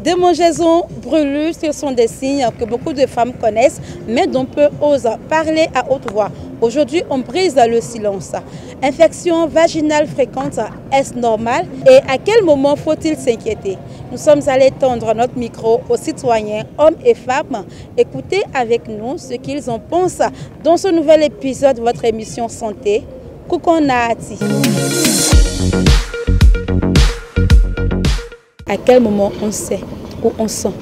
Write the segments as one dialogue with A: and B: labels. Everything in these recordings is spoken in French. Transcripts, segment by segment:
A: Démangeaisons, brûlures, ce sont des signes que beaucoup de femmes connaissent, mais dont peu osent parler à haute voix. Aujourd'hui, on brise le silence. Infection vaginale fréquente, est-ce normal? Et à quel moment faut-il s'inquiéter? Nous sommes allés tendre notre micro aux citoyens, hommes et femmes. Écoutez avec nous ce qu'ils en pensent dans ce nouvel épisode de votre émission Santé. Coucou Naati. À quel moment on sait ou on sent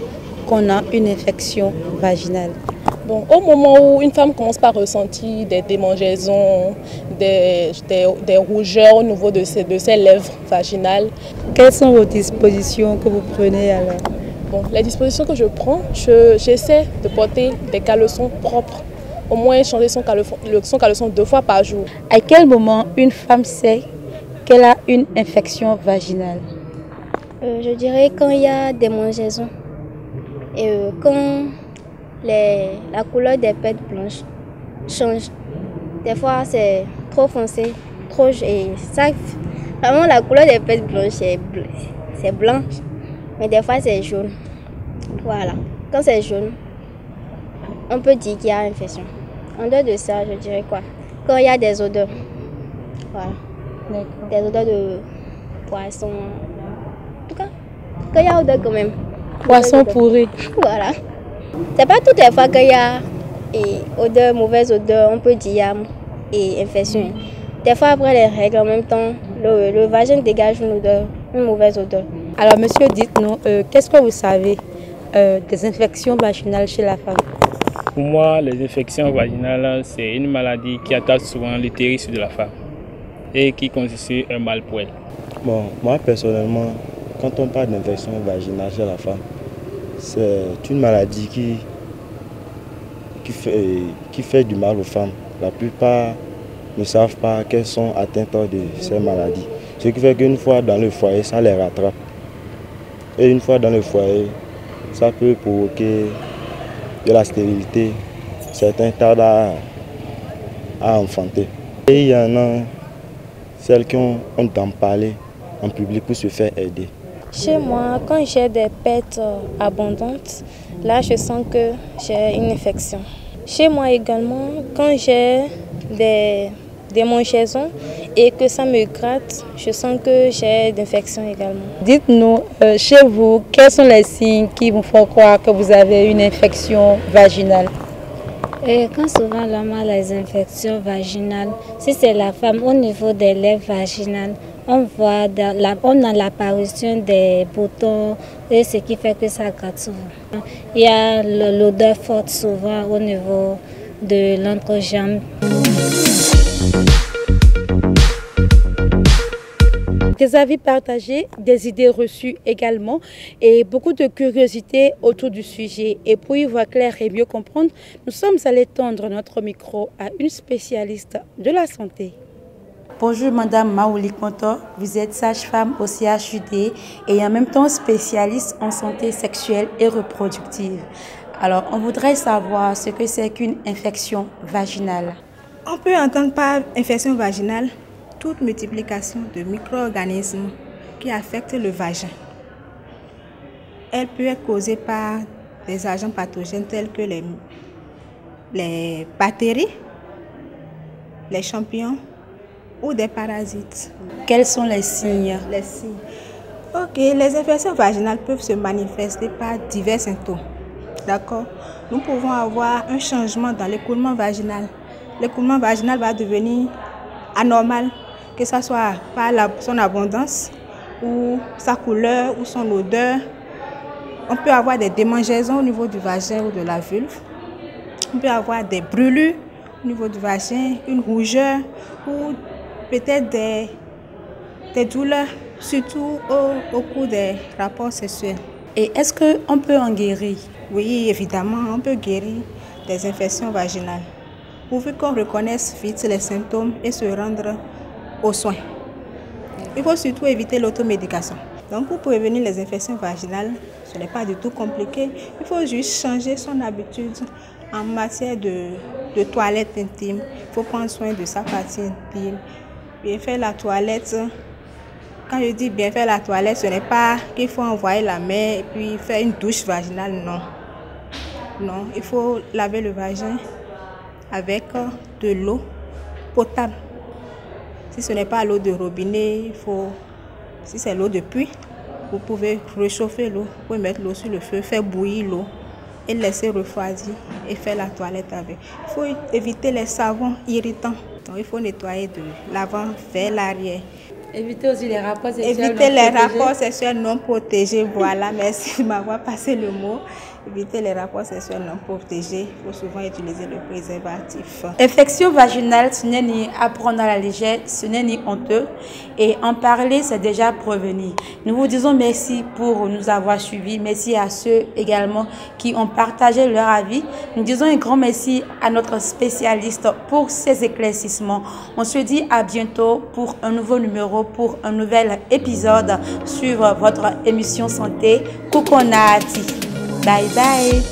A: qu'on a une infection vaginale?
B: Bon, au moment où une femme commence par ressentir des démangeaisons, des rougeurs au niveau de ses lèvres vaginales.
A: Quelles sont vos dispositions que vous prenez alors?
B: Bon, les dispositions que je prends, j'essaie de porter des caleçons propres. Au moins changer son caleçon 2 fois par jour.
A: À quel moment une femme sait qu'elle a une infection vaginale?
C: Je dirais quand il y a des démangeaisons et quand la couleur des pètes blanches change. Des fois c'est trop foncé, et ça, vraiment la couleur des pètes blanches c'est blanc, mais des fois c'est jaune. Voilà, quand c'est jaune, on peut dire qu'il y a infection. En dehors de ça, je dirais quoi? Quand il y a des odeurs, voilà, des odeurs de poisson. En tout cas, quand il y a odeur quand même.
A: Poisson pourri.
C: Voilà. C'est pas toutes les fois qu'il y a odeur, mauvaise odeur, on peut dire et infection. Des fois après les règles, en même temps, le vagin dégage une mauvaise odeur.
A: Alors monsieur, dites-nous, qu'est-ce que vous savez des infections vaginales chez la femme?
D: Pour moi, les infections vaginales, c'est une maladie qui attaque souvent l'utérus de la femme et qui constitue un mal pour elle.
E: Bon, moi personnellement, quand on parle d'infection vaginale chez la femme, c'est une maladie qui fait du mal aux femmes. La plupart ne savent pas qu'elles sont atteintes de ces maladies. Ce qui fait qu'une fois dans le foyer, ça les rattrape. Et une fois dans le foyer, ça peut provoquer de la stérilité. Certains tardent à enfanter. Et il y en a celles qui ont honte d'en parler en public pour se faire aider.
F: Chez moi, quand j'ai des pètes abondantes, là je sens que j'ai une infection. Chez moi également, quand j'ai des démangeaisons et que ça me gratte, je sens que j'ai des infections également.
A: Dites-nous, chez vous, quels sont les signes qui vous font croire que vous avez une infection vaginale?
G: Et quand souvent l'homme a les infections vaginales, si c'est la femme, au niveau des lèvres vaginales, on a l'apparition des boutons et ce qui fait que ça gratte souvent. Il y a l'odeur forte souvent au niveau de l'entrejambe.
A: Des avis partagés, des idées reçues également et beaucoup de curiosité autour du sujet. Et pour y voir clair et mieux comprendre, nous sommes allés tendre notre micro à une spécialiste de la santé. Bonjour Madame Maouli Konto, vous êtes sage-femme au CHUD et en même temps spécialiste en santé sexuelle et reproductive. Alors on voudrait savoir ce que c'est qu'une infection vaginale.
H: On peut entendre par infection vaginale toute multiplication de micro-organismes qui affectent le vagin. Elle peut être causée par des agents pathogènes tels que les bactéries, les champignons ou des parasites.
A: Quels sont les signes?
H: Les signes. Ok, les infections vaginales peuvent se manifester par divers symptômes. D'accord? Nous pouvons avoir un changement dans l'écoulement vaginal. L'écoulement vaginal va devenir anormal, que ce soit par son abondance ou sa couleur ou son odeur. On peut avoir des démangeaisons au niveau du vagin ou de la vulve. On peut avoir des brûlures au niveau du vagin, une rougeur ou peut-être des douleurs, surtout au cours des rapports sexuels.
A: Et est-ce qu'on peut en guérir?
H: Oui, évidemment, on peut guérir des infections vaginales, pourvu qu'on reconnaisse vite les symptômes et se rendre aux soins. Il faut surtout éviter l'automédication. Donc pour prévenir les infections vaginales, ce n'est pas du tout compliqué. Il faut juste changer son habitude En matière de toilette intime, il faut prendre soin de sa partie intime. Bien faire la toilette. Quand je dis bien faire la toilette, ce n'est pas qu'il faut envoyer la main et puis faire une douche vaginale, non. Non, il faut laver le vagin avec de l'eau potable. Si ce n'est pas l'eau de robinet, si c'est l'eau de puits, vous pouvez réchauffer l'eau, vous pouvez mettre l'eau sur le feu, faire bouillir l'eau et laisser refroidir et faire la toilette avec. Il faut éviter les savons irritants. Donc, il faut nettoyer de l'avant vers l'arrière.
A: Éviter aussi les rapports sexuels
H: Éviter les rapports sexuels non protégés. Voilà, merci de m'avoir passé le mot. Éviter les rapports sexuels non protégés. Il faut souvent utiliser le préservatif.
A: Infection vaginale, ce n'est ni à prendre à la légère, ce n'est ni honteux. Et en parler, c'est déjà prévenir. Nous vous disons merci pour nous avoir suivis. Merci à ceux également qui ont partagé leur avis. Nous disons un grand merci à notre spécialiste pour ses éclaircissements. On se dit à bientôt pour un nouveau numéro, pour un nouvel épisode sur votre émission santé Kukonati. Bye bye.